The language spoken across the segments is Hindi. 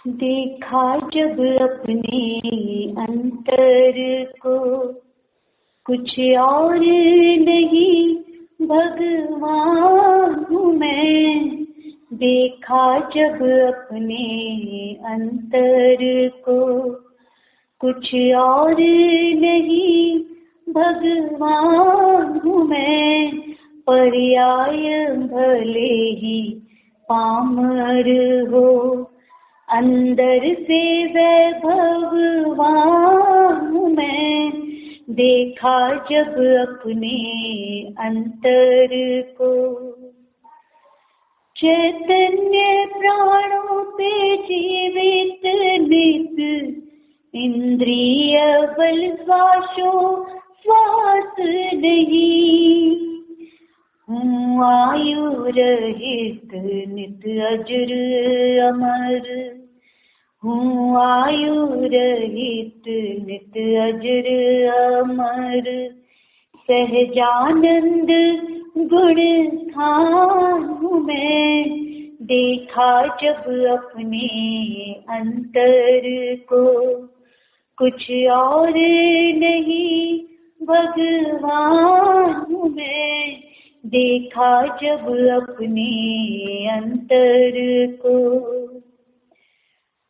देखा जब अपने अंतर को, कुछ और नहीं भगवान हूँ मैं। देखा जब अपने अंतर को, कुछ और नहीं भगवान हूँ मैं। पर्याय भले ही पामर हो, अंदर से भगवान हूँ मैं। देखा जब अपने अंतर को, चैतन्य प्राणों पे जीवित नित, इंद्रिय बल श्वास नहीं। हूँ आयु रहित नित अजर अमर, हूँ आयु रहित नित अजर अमर। सहजानंद गुण स्थान हूँ मैं। देखा जब अपने अंतर को, कुछ और नहीं भगवान हूँ मैं। देखा जब अपने अंतर को,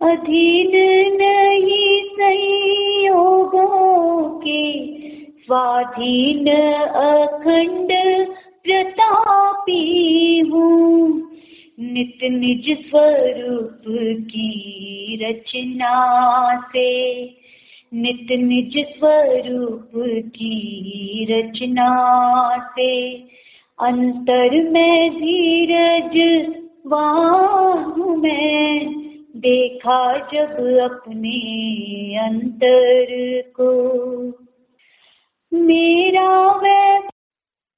अधीन नहीं संयोगों के, स्वाधीन अखंड प्रतापी हूँ। नित निज स्वरूप की रचना से, नित निज स्वरूप की रचना से, अंतर में धीरज वान हूँ मैं। देखा जब अपने अंतर को, मेरा वह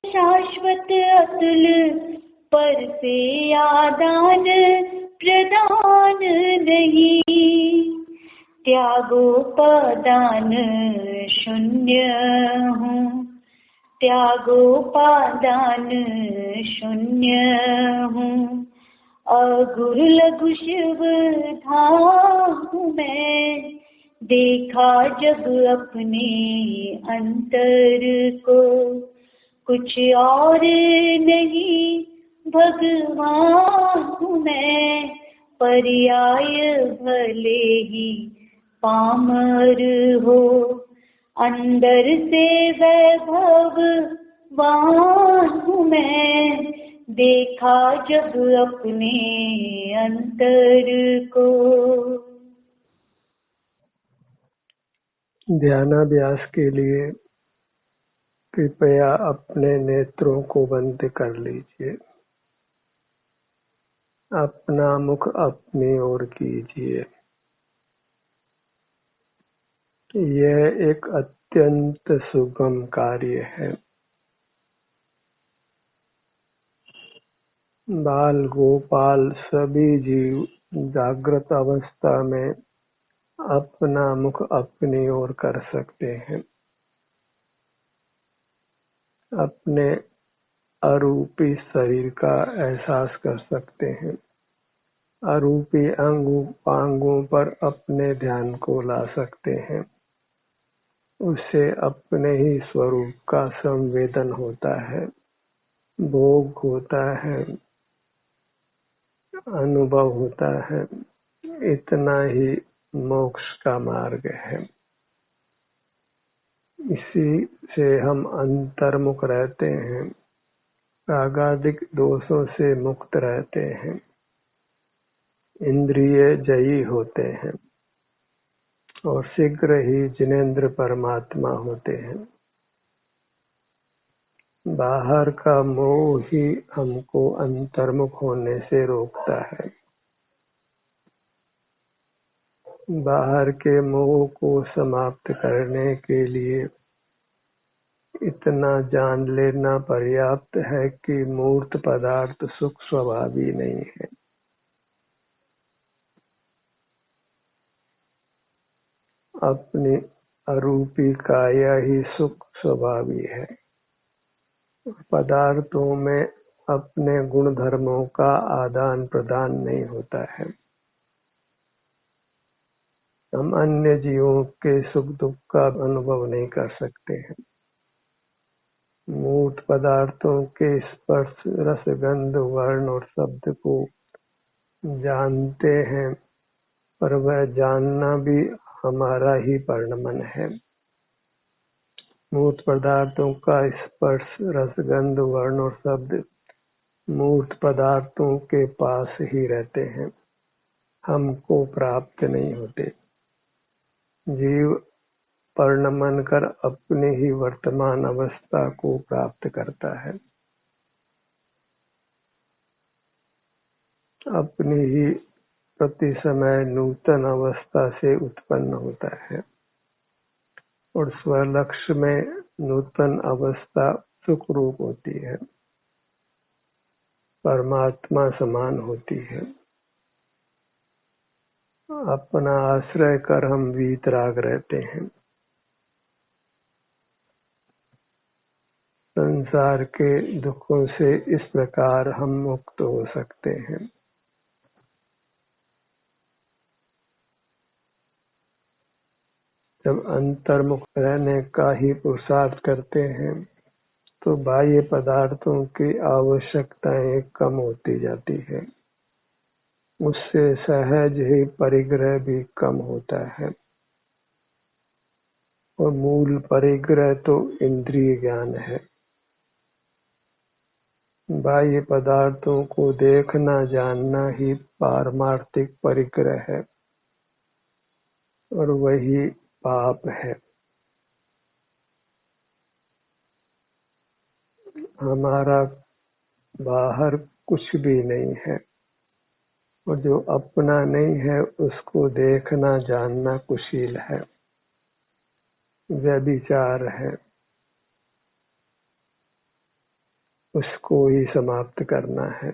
शाश्वत अतुल पर से आदान प्रदान नहीं। त्यागोपादान शून्य हूँ, त्यागोपादान शून्य हूँ। अगुरु लघु शिव धाम हूँ मैं। देखा जब अपने अंतर को, कुछ और नहीं भगवान हूँ मैं। पर्याय भले ही पामर हो, अंदर से वैभववान हूँ मैं। देखा जब अपने अंतर को। ध्यानाभ्यास के लिए कृपया अपने नेत्रों को बंद कर लीजिए। अपना मुख अपनी ओर कीजिए। यह एक अत्यंत सुगम कार्य है। बाल गोपाल सभी जीव जागृत अवस्था में अपना मुख अपनी ओर कर सकते हैं। अपने अरूपी शरीर का एहसास कर सकते हैं। अरूपी अंगों पर अपने ध्यान को ला सकते हैं। उससे अपने ही स्वरूप का संवेदन होता है, भोग होता है, अनुभव होता है। इतना ही मोक्ष का मार्ग है। इसी से हम अंतर्मुख रहते हैं, प्रागादिक दोषों से मुक्त रहते हैं, इंद्रिय जयी होते हैं और शीघ्र ही जिनेंद्र परमात्मा होते हैं। बाहर का मोह ही हमको अंतर्मुख होने से रोकता है। बाहर के मोह को समाप्त करने के लिए इतना जान लेना पर्याप्त है कि मूर्त पदार्थ सुख स्वभावी नहीं है। अपनी अरूपी काया ही सुख स्वभावी है। पदार्थों में अपने गुण धर्मों का आदान प्रदान नहीं होता है। हम अन्य जीवों के सुख दुख का अनुभव नहीं कर सकते हैं। मूर्त पदार्थों के स्पर्श रस गंध वर्ण और शब्द को जानते हैं, पर वह जानना भी हमारा ही परिणमन है। मूर्त पदार्थों का स्पर्श रस गंध वर्ण और शब्द मूर्त पदार्थों के पास ही रहते हैं, हमको प्राप्त नहीं होते। जीव परिणमन कर अपनी ही वर्तमान अवस्था को प्राप्त करता है, अपनी ही प्रति समय नूतन अवस्था से उत्पन्न होता है और स्वलक्ष्य में नूतन अवस्था सुख रूप होती है, परमात्मा समान होती है। अपना आश्रय कर हम वीतराग रहते हैं। संसार के दुखों से इस प्रकार हम मुक्त हो सकते हैं। जब अंतर्मुख रहने का ही पुरुषार्थ करते हैं तो बाह्य पदार्थों की आवश्यकताएं कम होती जाती है, उससे सहज ही परिग्रह भी कम होता है और मूल परिग्रह तो इंद्रिय ज्ञान है। बाह्य पदार्थों को देखना जानना ही पारमार्थिक परिग्रह है और वही पाप है। हमारा बाहर कुछ भी नहीं है और जो अपना नहीं है उसको देखना जानना कुशील है, व्यभिचार है, उसको ही समाप्त करना है।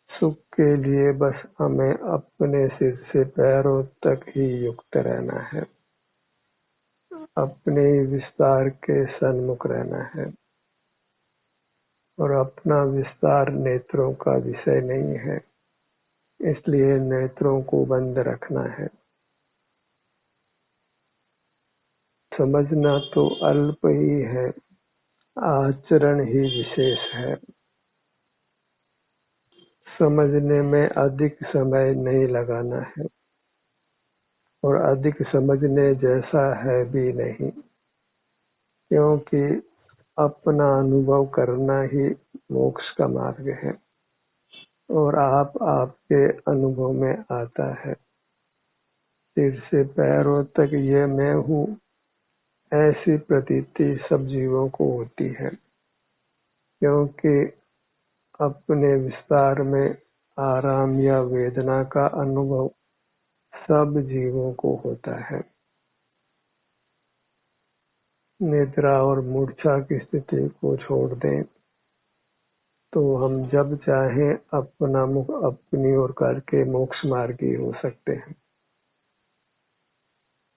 सुख के लिए बस हमें अपने सिर से पैरों तक ही युक्त रहना है, अपने विस्तार के सन्मुख रहना है और अपना विस्तार नेत्रों का विषय नहीं है, इसलिए नेत्रों को बंद रखना है। समझना तो अल्प ही है, आचरण ही विशेष है। समझने में अधिक समय नहीं लगाना है और अधिक समझने जैसा है भी नहीं, क्योंकि अपना अनुभव करना ही मोक्ष का मार्ग है और आपके अनुभव में आता है। सिर से पैरों तक ये मैं हूँ, ऐसी प्रतीति सब जीवों को होती है, क्योंकि अपने विस्तार में आराम या वेदना का अनुभव सब जीवों को होता है। निद्रा और मूर्छा की स्थिति को छोड़ दें तो हम जब चाहें अपना मुख अपनी ओर करके मोक्ष मार्गी हो सकते हैं।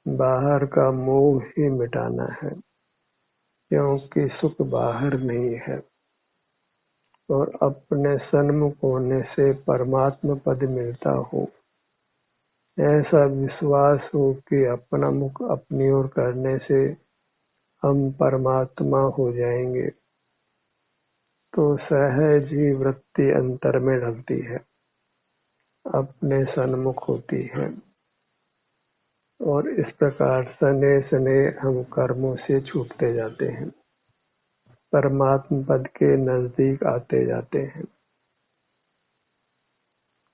बाहर का मोह ही मिटाना है, क्योंकि सुख बाहर नहीं है और अपने सन्मुख होने से परमात्मा पद मिलता हो, ऐसा विश्वास हो कि अपना मुख अपनी ओर करने से हम परमात्मा हो जाएंगे, तो सहज ही वृत्ति अंतर में ढलती है, अपने सन्मुख होती है और इस प्रकार सने सने हम कर्मों से छूटते जाते हैं, परमात्मा पद के नजदीक आते जाते हैं।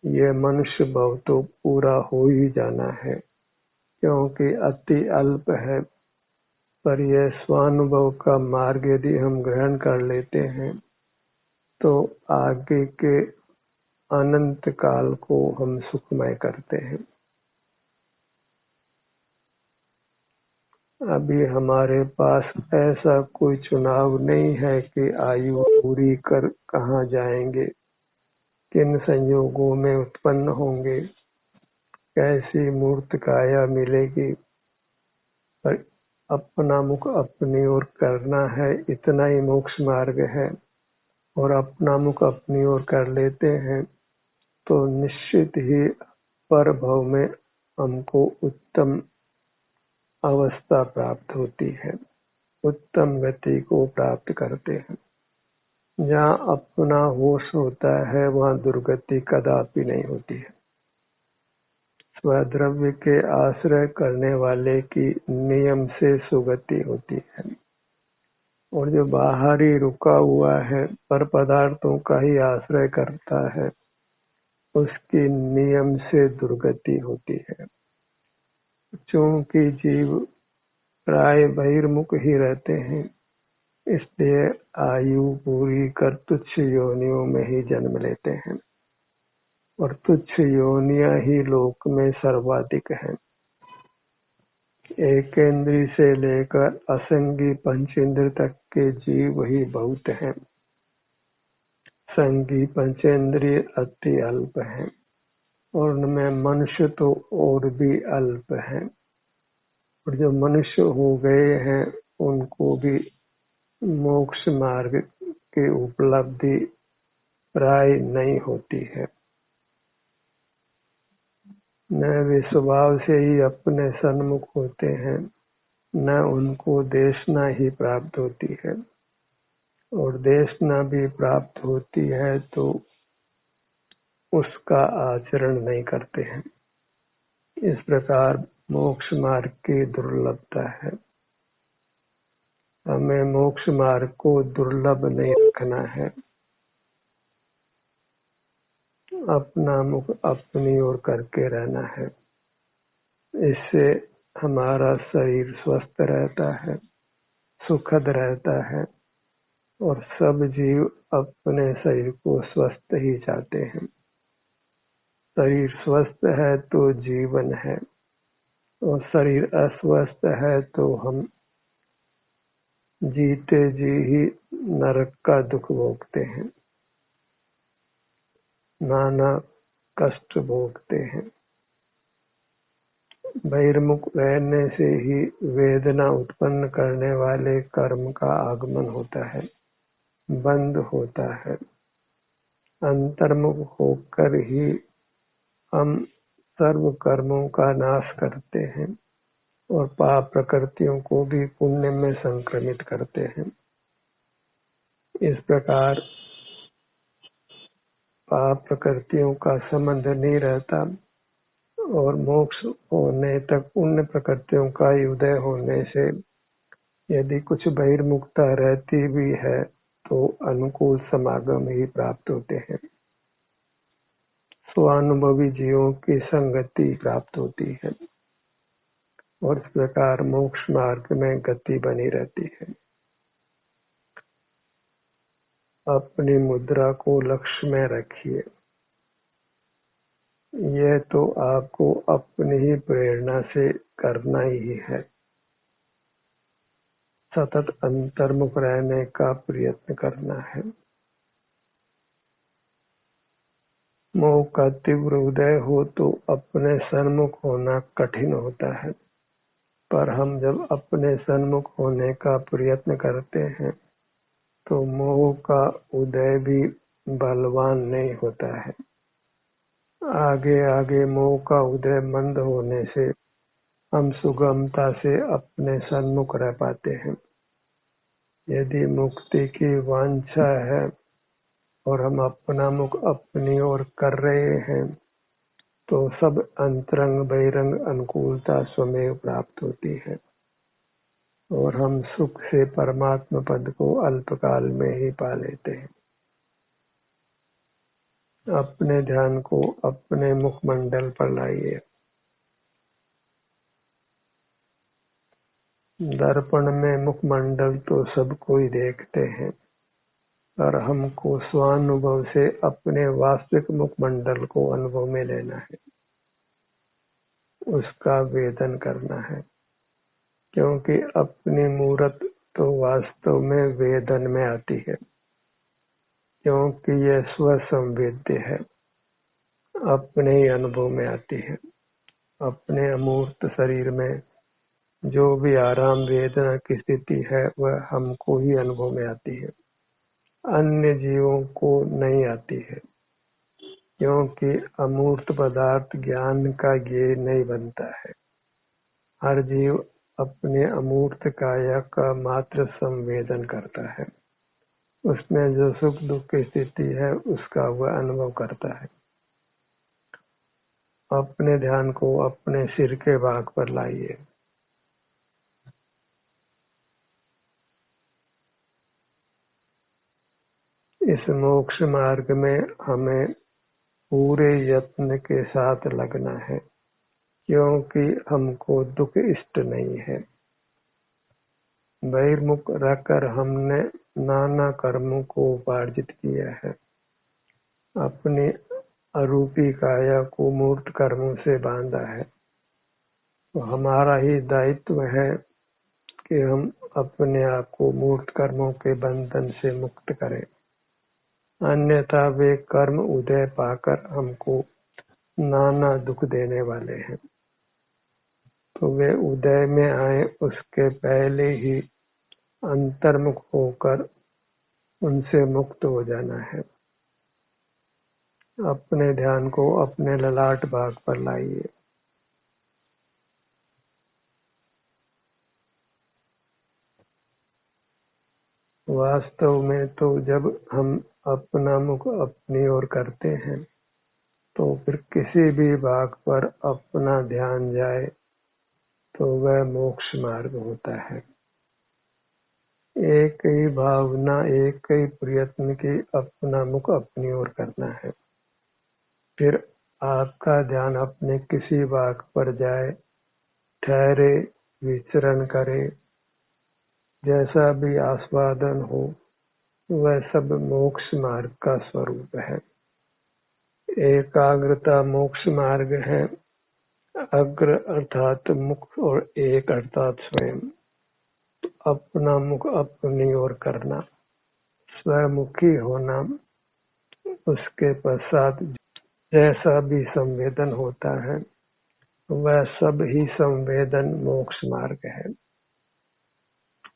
ये मनुष्य भव तो पूरा हो ही जाना है, क्योंकि अति अल्प है, पर यह स्वानुभव का मार्ग यदि हम ग्रहण कर लेते हैं तो आगे के अनंत काल को हम सुखमय करते हैं। अभी हमारे पास ऐसा कोई चुनाव नहीं है कि आयु पूरी कर कहाँ जाएंगे, किन संयोगों में उत्पन्न होंगे, कैसी मूर्त काया मिलेगी, पर अपना मुख अपनी ओर करना है, इतना ही मोक्ष मार्ग है। और अपना मुख अपनी ओर कर लेते हैं तो निश्चित ही पर भव में हमको उत्तम अवस्था प्राप्त होती है, उत्तम गति को प्राप्त करते हैं। जहाँ अपना होश होता है वहाँ दुर्गति कदापि नहीं होती है। स्वद्रव्य के आश्रय करने वाले की नियम से सुगति होती है, और जो बाहरी रुका हुआ है पर पदार्थों का ही आश्रय करता है उसकी नियम से दुर्गति होती है। चूंकि जीव प्राय बहिर्मुख ही रहते हैं, इसलिए आयु पूरी कर तुच्छ योनियों में ही जन्म लेते हैं, और तुच्छ योनियां ही लोक में सर्वाधिक हैं। एक इंद्रिय से लेकर असंगी पंचेंद्र तक के जीव ही बहुत हैं। संगी पंचेंद्रिय अति अल्प हैं, और उनमें मनुष्य तो और भी अल्प हैं, और जो मनुष्य हो गए हैं उनको भी मोक्ष मार्ग की उपलब्धि प्राय नहीं होती है। न वे स्वभाव से ही अपने सन्मुख होते हैं, न उनको देशना ही प्राप्त होती है, और देशना भी प्राप्त होती है तो उसका आचरण नहीं करते हैं। इस प्रकार मोक्ष मार्ग की दुर्लभता है। हमें मोक्ष मार्ग को दुर्लभ नहीं रखना है, अपना मुख अपनी ओर करके रहना है। इससे हमारा शरीर स्वस्थ रहता है, सुखद रहता है, और सब जीव अपने शरीर को स्वस्थ ही चाहते हैं। शरीर स्वस्थ है तो जीवन है, और शरीर अस्वस्थ है तो हम जीते जी ही नरक का दुख भोगते हैं, नाना कष्ट भोगते हैं। बहिर्मुख रहने से ही वेदना उत्पन्न करने वाले कर्म का आगमन होता है, बंद होता है। अंतर्मुख होकर ही हम सर्व कर्मों का नाश करते हैं, और पाप प्रकृतियों को भी पुण्य में संक्रमित करते हैं। इस प्रकार पाप प्रकृतियों का संबंध नहीं रहता, और मोक्ष होने तक पुण्य प्रकृतियों का उदय होने से यदि कुछ बहिर्मुखता रहती भी है तो अनुकूल समागम ही प्राप्त होते हैं। स्वानुभवी जीवों की संगति प्राप्त होती है, और इस प्रकार मोक्ष मार्ग में गति बनी रहती है। अपनी मुद्रा को लक्ष्य में रखिए। यह तो आपको अपनी ही प्रेरणा से करना ही है। सतत अंतर्मुख रहने का प्रयत्न करना है। मोह का तीव्र उदय हो तो अपने सन्मुख होना कठिन होता है, पर हम जब अपने सन्मुख होने का प्रयत्न करते हैं तो मोह का उदय भी बलवान नहीं होता है। आगे आगे मोह का उदय मंद होने से हम सुगमता से अपने सन्मुख रह पाते हैं। यदि मुक्ति की वांछा है और हम अपना मुख अपनी ओर कर रहे हैं तो सब अंतरंग बहिरंग अनुकूलता स्वमेव प्राप्त होती है, और हम सुख से परमात्मा पद को अल्पकाल में ही पा लेते हैं। अपने ध्यान को अपने मुखमंडल पर लाइए। दर्पण में मुखमंडल तो सब कोई देखते हैं, पर हमको स्वानुभव से अपने वास्तविक मुखमंडल को अनुभव में लेना है, उसका वेदन करना है, क्योंकि अपनी मूरत तो वास्तव में वेदन में आती है, क्योंकि यह स्वसंवेद्य है, अपने ही अनुभव में आती है। अपने अमूर्त शरीर में जो भी आराम वेदना की स्थिति है वह हमको ही अनुभव में आती है, अन्य जीवों को नहीं आती है। क्योंकि अमूर्त पदार्थ ज्ञान का ज्ञेय नहीं बनता है। हर जीव अपने अमूर्त काया का मात्र संवेदन करता है। उसमें जो सुख दुख की स्थिति है उसका वह अनुभव करता है। अपने ध्यान को अपने सिर के भाग पर लाइए। इस मोक्ष मार्ग में हमें पूरे यत्न के साथ लगना है, क्योंकि हमको दुख इष्ट नहीं है। बहिर्मुख रहकर हमने नाना कर्मों को उपार्जित किया है। अपनी अरूपी काया को मूर्त कर्मों से बांधा है। तो हमारा ही दायित्व है कि हम अपने आप को मूर्त कर्मों के बंधन से मुक्त करें, अन्यथा वे कर्म उदय पाकर हमको नाना दुख देने वाले हैं। तो वे उदय में आए उसके पहले ही अंतर्मुख होकर उनसे मुक्त हो जाना है। अपने ध्यान को अपने ललाट भाग पर लाइए। वास्तव में तो जब हम अपना मुख अपनी ओर करते हैं तो फिर किसी भी भाग पर अपना ध्यान जाए तो वह मोक्ष मार्ग होता है। एक ही भावना, एक ही प्रयत्न की अपना मुख अपनी ओर करना है। फिर आपका ध्यान अपने किसी भाग पर जाए, ठहरे, विचरण करे, जैसा भी आस्वादन हो, वह सब मोक्ष मार्ग का स्वरूप है। एकाग्रता मोक्ष मार्ग है। अग्र अर्थात मुख और एक अर्थात स्वयं। अपना मुख अपनी ओर करना, स्वमुखी होना, उसके पश्चात जैसा भी संवेदन होता है वह सब ही संवेदन मोक्ष मार्ग है।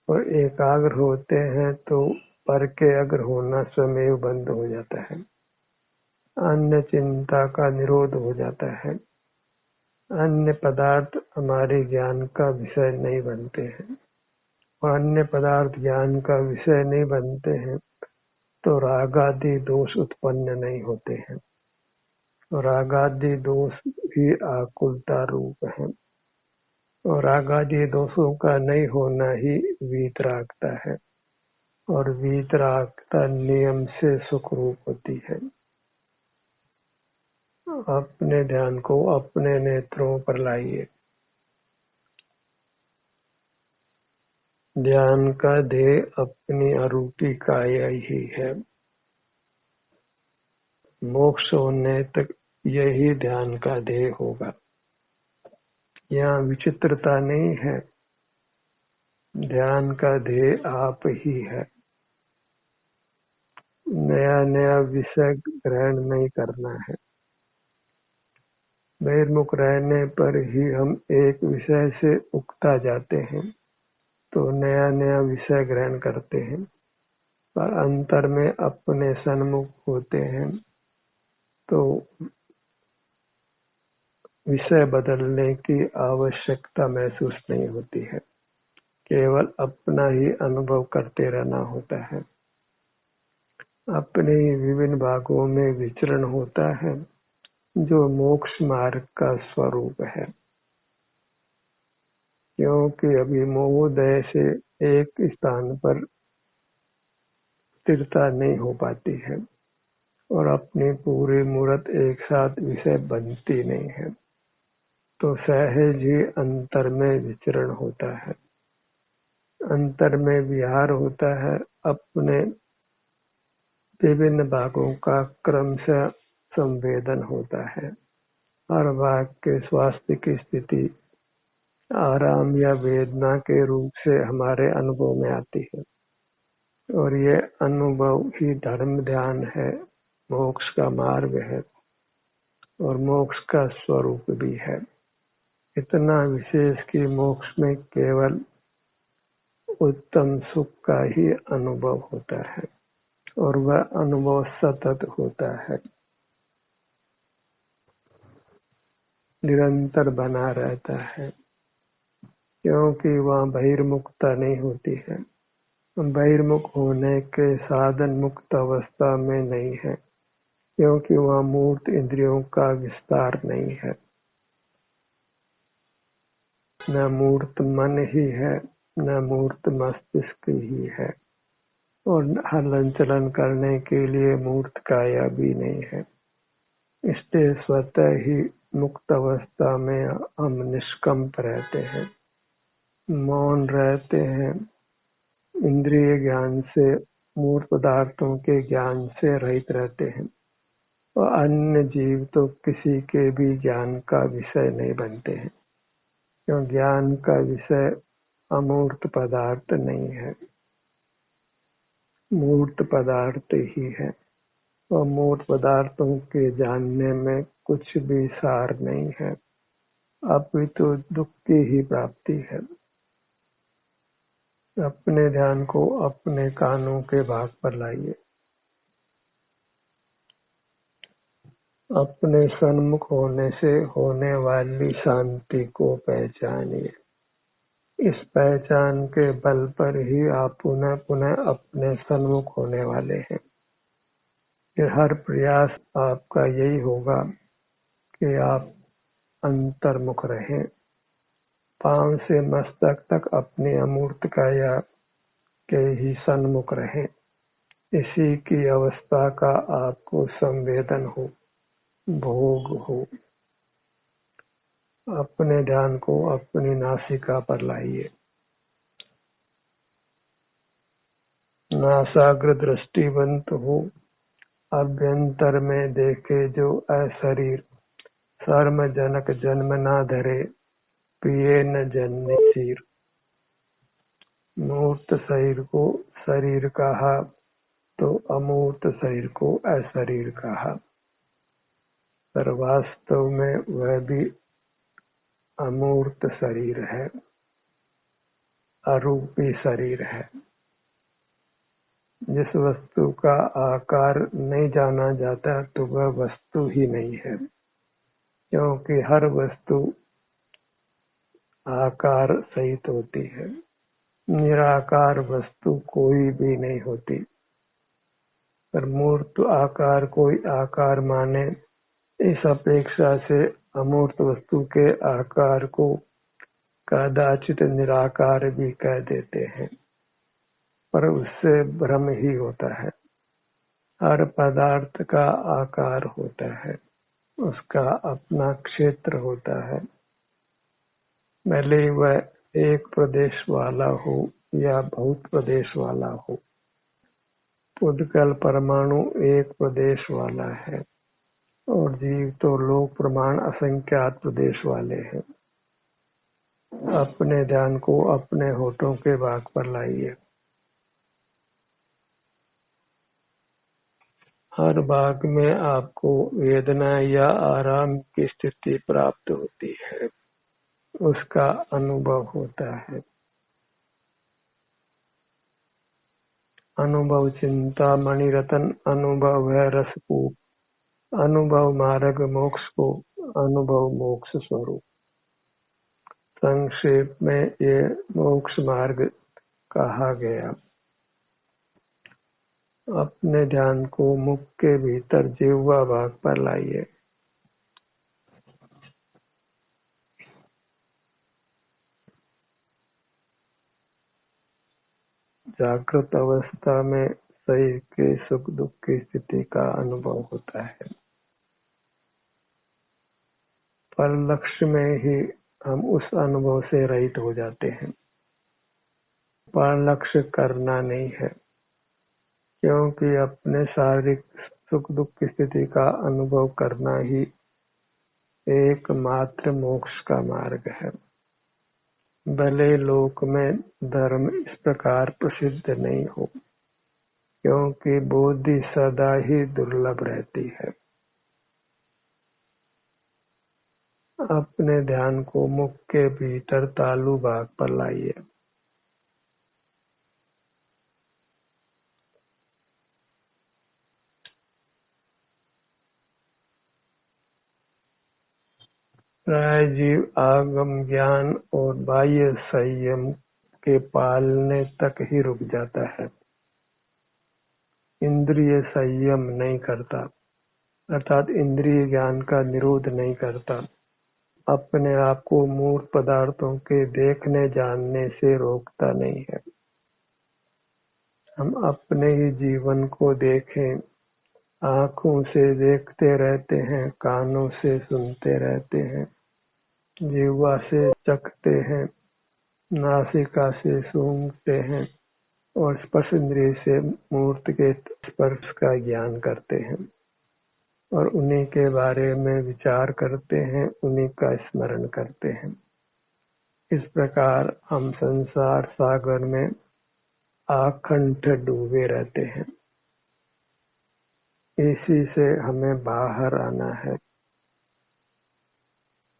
और एकाग्र होते हैं तो पर के अग्र होना स्वमेव बंद हो जाता है। अन्य चिंता का निरोध हो जाता है। अन्य पदार्थ हमारे ज्ञान का विषय नहीं बनते हैं। और अन्य पदार्थ ज्ञान का विषय नहीं बनते हैं तो रागादि दोष उत्पन्न नहीं होते हैं। रागादि दोष ही आकुलता रूप है। और रागादि दोषों का नहीं होना ही वीतरागता है। और वीतरागता नियम से सुख रूप होती है। अपने ध्यान को अपने नेत्रों पर लाइए। ध्यान का ध्येय अपनी अरूपी काया ही है। मोक्ष होने तक यही ध्यान का ध्येय होगा। यहाँ विचित्रता नहीं है। ध्यान का ध्येय आप ही है। नया नया विषय ग्रहण नहीं करना है। बहिर्मुख रहने पर ही हम एक विषय से उकता जाते हैं तो नया नया विषय ग्रहण करते हैं, पर अंतर में अपने सन्मुख होते हैं तो विषय बदलने की आवश्यकता महसूस नहीं होती है। केवल अपना ही अनुभव करते रहना होता है। अपने ही विभिन्न भागों में विचरण होता है जो मोक्ष मार्ग का स्वरूप है। क्योंकि अभी मोहोदय से एक स्थान पर स्थिरता नहीं हो पाती है और अपनी पूरी मूर्त एक साथ विषय बनती नहीं है, तो सहज ही अंतर में विचरण होता है। अंतर में विहार होता है। अपने विभिन्न भागों का क्रम से संवेदन होता है। हर भाग के स्वास्थ्य की स्थिति आराम या वेदना के रूप से हमारे अनुभव में आती है और ये अनुभव ही धर्म ध्यान है, मोक्ष का मार्ग है और मोक्ष का स्वरूप भी है। इतना विशेष कि मोक्ष में केवल उत्तम सुख का ही अनुभव होता है और वह अनुभव सतत होता है। निरंतर बना रहता है, क्योंकि वह बहिर्मुखता नहीं होती है। बहिर्मुख होने के साधन मुक्त अवस्था में नहीं है, क्योंकि वह मूर्त इंद्रियों का विस्तार नहीं है। न मूर्त मन ही है, न मूर्त मस्तिष्क ही है, और हलन चलन करने के लिए मूर्त काया भी नहीं है। इसलिए स्वतः ही मुक्त अवस्था में हम निष्कंप रहते हैं, मौन रहते हैं, इंद्रिय ज्ञान से, मूर्त पदार्थों के ज्ञान से रहित रहते हैं, और अन्य जीव तो किसी के भी ज्ञान का विषय नहीं बनते हैं, क्यों ज्ञान का विषय अमूर्त पदार्थ नहीं है, मूर्त पदार्थ ही है। और मूर्त पदार्थों के जानने में कुछ भी सार नहीं है, अपितु दुख की ही प्राप्ति है। अपने ध्यान को अपने कानों के भाग पर लाइए, अपने सन्मुख होने से होने वाली शांति को पहचानिए। इस पहचान के बल पर ही आप पुनः पुनः अपने सन्मुख होने वाले हैं। फिर हर प्रयास आपका यही होगा कि आप अंतर्मुख रहें, पांव से मस्तक तक अपनी अमूर्त काया के ही सन्मुख रहें। इसी की अवस्था का आपको संवेदन हो, भोग हो। अपने ध्यान को अपनी नासिका पर लाइए, नासाग्र दृष्टिवंत हो, अभ्यंतर में देखे जो अशरीर, सर्म जनक जन्म ना धरे, पिए न जन्मे शरीर। मूर्त शरीर को शरीर कहा तो अमूर्त शरीर को अशरीर कहा, पर वास्तव में वह भी अमूर्त शरीर है, अरूपी शरीर है। जिस वस्तु का आकार नहीं जाना जाता तो वह वस्तु ही नहीं है, क्योंकि हर वस्तु आकार सहित होती है, निराकार वस्तु कोई भी नहीं होती। पर मूर्त आकार कोई आकार माने, इस अपेक्षा से अमूर्त वस्तु के आकार को कदाचित निराकार भी कह देते हैं, पर उससे भ्रम ही होता है। हर पदार्थ का आकार होता है, उसका अपना क्षेत्र होता है, भले वह एक प्रदेश वाला हो या बहुत प्रदेश वाला हो। उद्गल परमाणु एक प्रदेश वाला है, और जीव तो लोक प्रमाण असंख्यात प्रदेश वाले हैं। अपने ध्यान को अपने होठों के भाग पर लाइए, हर भाग में आपको वेदना या आराम की स्थिति प्राप्त होती है, उसका अनुभव होता है। अनुभव चिंता मणिरत्न, अनुभव है रसपूप, अनुभव मार्ग मोक्ष को, अनुभव मोक्ष स्वरूप। संक्षेप में ये मोक्ष मार्ग कहा गया। अपने ध्यान को मुख के भीतर जिह्वा भाग पर लाइए, जागृत अवस्था में शरीर के सुख दुख की स्थिति का अनुभव होता है। पर लक्ष्य में ही हम उस अनुभव से रहित हो जाते हैं। पर लक्ष्य करना नहीं है, क्योंकि अपने शारीरिक सुख दुख की स्थिति का अनुभव करना ही एकमात्र मोक्ष का मार्ग है। भले लोक में धर्म इस प्रकार प्रसिद्ध नहीं हो, क्योंकि बुद्धि सदा ही दुर्लभ रहती है। अपने ध्यान को मुख के भीतर तालु भाग पर लाइए, प्राय जीव आगम ज्ञान और बाह्य संयम के पालने तक ही रुक जाता है, इंद्रिय संयम नहीं करता, अर्थात इंद्रिय ज्ञान का निरोध नहीं करता, अपने आप को मूर्त पदार्थों के देखने जानने से रोकता नहीं है। हम अपने ही जीवन को देखें, आँखों से देखते रहते हैं, कानों से सुनते रहते हैं, जीवा से चखते हैं, नासिका से सूंघते हैं और स्पर्श इंद्रिय से मूर्त के स्पर्श का ज्ञान करते हैं और उन्हीं के बारे में विचार करते हैं, उन्हीं का स्मरण करते हैं। इस प्रकार हम संसार सागर में आकंठ डूबे रहते हैं। इसी से हमें बाहर आना है।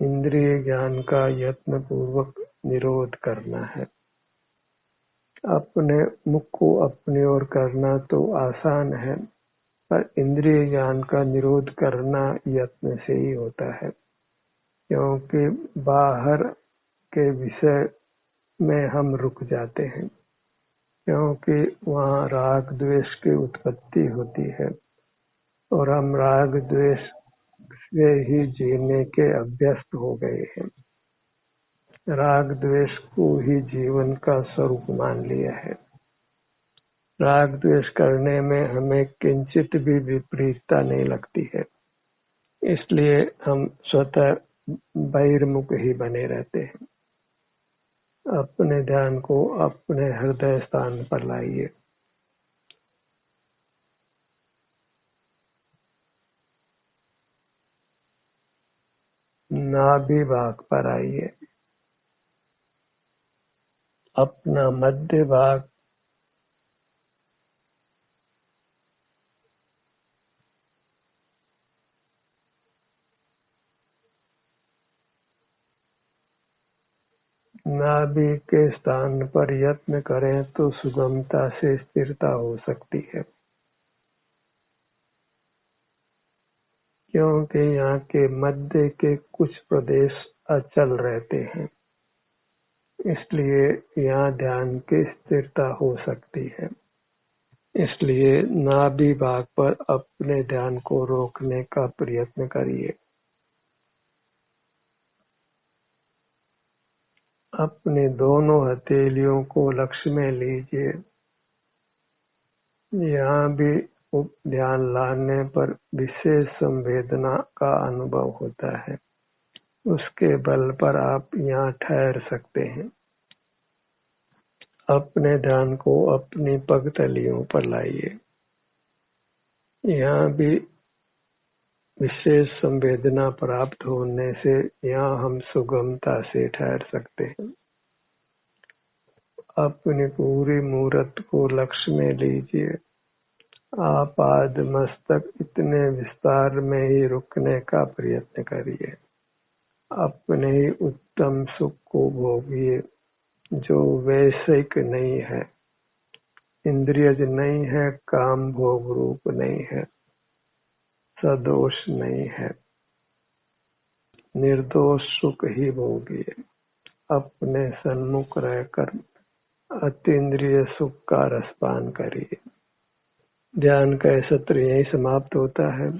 इंद्रिय ज्ञान का यत्न पूर्वक निरोध करना है। अपने मुख को अपनी ओर करना तो आसान है, पर इंद्रिय ज्ञान का निरोध करना यत्न से ही होता है, क्योंकि बाहर के विषय में हम रुक जाते हैं, क्योंकि वहाँ राग द्वेष की उत्पत्ति होती है और हम राग द्वेष से ही जीने के अभ्यस्त हो गए हैं। राग द्वेष को ही जीवन का स्वरूप मान लिया है। राग द्वेष करने में हमें किंचित भी विपरीतता नहीं लगती है, इसलिए हम स्वतः बहिर्मुख ही बने रहते हैं। अपने ध्यान को अपने हृदय स्थान पर लाइए। नाभि भाग पर आइए। अपना मध्य भाग नाभि के स्थान पर यत्न करें तो सुगमता से स्थिरता हो सकती है, क्योंकि यहाँ के मध्य के कुछ प्रदेश अचल रहते हैं, इसलिए यहाँ ध्यान की स्थिरता हो सकती है। इसलिए नाभि भाग पर अपने ध्यान को रोकने का प्रयत्न करिए। अपने दोनों हथेलियों को लक्ष्य में लीजिए। यहाँ भी ध्यान लाने पर विशेष संवेदना का अनुभव होता है, उसके बल पर आप यहाँ ठहर सकते हैं। अपने ध्यान को अपनी पगतलियों पर लाइए। यहाँ भी विशेष संवेदना प्राप्त होने से यहाँ हम सुगमता से ठहर सकते हैं। अपनी पूरी मूर्त को लक्ष्य में लीजिए। आपाद मस्तक इतने विस्तार में ही रुकने का प्रयत्न करिए। अपने ही उत्तम सुख को भोगिए, जो वैश्विक नहीं है, इंद्रियज नहीं है, काम भोग रूप नहीं है, सदोष नहीं है। निर्दोष सुख ही भोगिए। अपने सन्मुख रहकर अतीन्द्रिय सुख का रसपान करिए। ध्यान का सत्र यही समाप्त होता है।